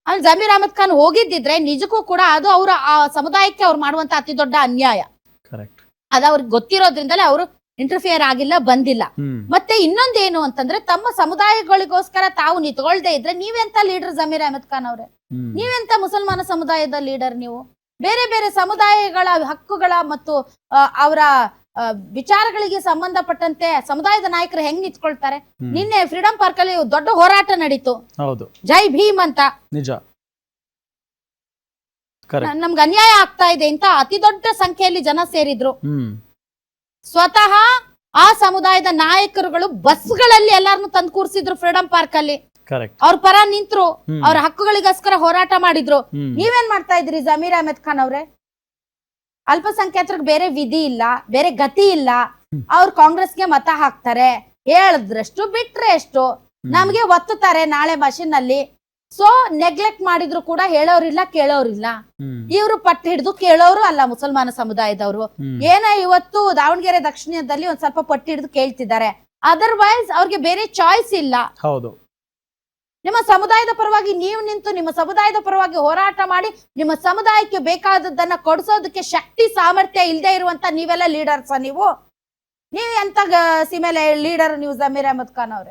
ಅಲ್ಲಿ ಜಮೀರ್ ಅಹಮದ್ ಖಾನ್ ಹೋಗಿದ್ದಿದ್ರೆ ನಿಜಕ್ಕೂ ಕೂಡ ಅದು ಅವರ ಆ ಸಮುದಾಯಕ್ಕೆ ಅವ್ರು ಮಾಡುವಂತ ಅತಿ ದೊಡ್ಡ ಅನ್ಯಾಯ. ಕರೆಕ್ಟ್. ಅದು ಅವ್ರಿಗೆ ಗೊತ್ತಿರೋದ್ರಿಂದಲೇ ಅವರು ಇಂಟರ್ಫಿಯರ್ ಆಗಿಲ್ಲ, ಬಂದಿಲ್ಲ. ಮತ್ತೆ ಇನ್ನೊಂದೇನು ಅಂತಂದ್ರೆ ತಮ್ಮ ಸಮುದಾಯಗಳಿಗೋಸ್ಕರ ತಾವು ನಿಂತ್ಕೊಳ್ದೇ ಇದ್ರೆ ನೀವೆಂತ ಲೀಡರ್ ಜಮೀರ್ ಅಹಮದ್ ಖಾನ್ ಅವ್ರೆ? ನೀವೆಂತ ಮುಸಲ್ಮಾನ ಸಮುದಾಯದ ಲೀಡರ್? ನೀವು ಬೇರೆ ಬೇರೆ ಸಮುದಾಯಗಳ ಹಕ್ಕುಗಳ ಮತ್ತು ಅವರ ವಿಚಾರಗಳಿಗೆ ಸಂಬಂಧಪಟ್ಟಂತೆ ಸಮುದಾಯದ ನಾಯಕರು ಹೆಂಗ್ ನಿಂತ್ಕೊಳ್ತಾರೆ? ನಿನ್ನೆ ಫ್ರೀಡಂ ಪಾರ್ಕ್ ಅಲ್ಲಿ ದೊಡ್ಡ ಹೋರಾಟ ನಡೀತು, ಜೈ ಭೀಮ್ ಅಂತ. ನಿಜ, ನಮ್ಗೆ ಅನ್ಯಾಯ ಆಗ್ತಾ ಇದೆ ಅಂತ ಅತಿ ದೊಡ್ಡ ಸಂಖ್ಯೆಯಲ್ಲಿ ಜನ ಸೇರಿದ್ರು. ಸ್ವತಃ ಆ ಸಮುದಾಯದ ನಾಯಕರುಗಳು ಬಸ್ಗಳಲ್ಲಿ ಎಲ್ಲಾರನ್ನು ತಂದು ಕೂರಿಸಿದ್ರು ಫ್ರೀಡಂ ಪಾರ್ಕ್ ಅಲ್ಲಿ. ಅವ್ರ ಪರ ನಿಂತ್ರು, ಅವ್ರ ಹಕ್ಕುಗಳಿಗೋಸ್ಕರ ಹೋರಾಟ ಮಾಡಿದ್ರು. ನೀವೇನ್ ಮಾಡ್ತಾ ಇದ್ರಿ ಜಮೀರ್ ಅಹಮದ್ ಖಾನ್ ಅವ್ರೆ? ಅಲ್ಪಸಂಖ್ಯಾತರಿಗೆ ಬೇರೆ ವಿಧಿ ಇಲ್ಲ, ಬೇರೆ ಗತಿ ಇಲ್ಲ. ಅವ್ರು ಕಾಂಗ್ರೆಸ್ಗೆ ಮತ ಹಾಕ್ತಾರೆ, ಹೇಳಿದ್ರಷ್ಟು ಬಿಟ್ರೆ ಎಷ್ಟು, ನಮ್ಗೆ ಒತ್ತುತ್ತಾರೆ ನಾಳೆ ಮಷಿನ್ ಅಲ್ಲಿ. ಸೊ ನೆಗ್ಲೆಕ್ಟ್ ಮಾಡಿದ್ರು ಕೂಡ ಹೇಳೋರಿಲ್ಲ, ಕೇಳೋರಿಲ್ಲ. ಇವ್ರು ಪಟ್ಟು ಹಿಡಿದು ಕೇಳೋರು ಅಲ್ಲ ಮುಸಲ್ಮಾನ ಸಮುದಾಯದವರು. ಏನ ಇವತ್ತು ದಾವಣಗೆರೆ ದಕ್ಷಿಣದಲ್ಲಿ ಒಂದ್ ಸ್ವಲ್ಪ ಪಟ್ಟು ಹಿಡಿದು ಕೇಳ್ತಿದ್ದಾರೆ, ಅದರ್ವೈಸ್ ಅವ್ರಿಗೆ ಬೇರೆ ಚಾಯ್ಸ್ ಇಲ್ಲ. ಹೌದು, ನಿಮ್ಮ ಸಮುದಾಯದ ಪರವಾಗಿ ನೀವು ನಿಂತು ನಿಮ್ಮ ಸಮುದಾಯದ ಪರವಾಗಿ ಹೋರಾಟ ಮಾಡಿ ನಿಮ್ಮ ಸಮುದಾಯಕ್ಕೆ ಬೇಕಾದದ್ದನ್ನ ಕೊಡಿಸೋದಕ್ಕೆ ಶಕ್ತಿ ಸಾಮರ್ಥ್ಯ ಇಲ್ಲದೆ ಇರುವಂತ ನೀವೆಲ್ಲ ಲೀಡರ್ಸ್. ನೀವು ಎಂತ ಸೀಮೆಲೆ ಲೀಡರ್ ನೀವು ಜಮೀರ್ ಅಹಮದ್ ಖಾನ್ ಅವ್ರೆ?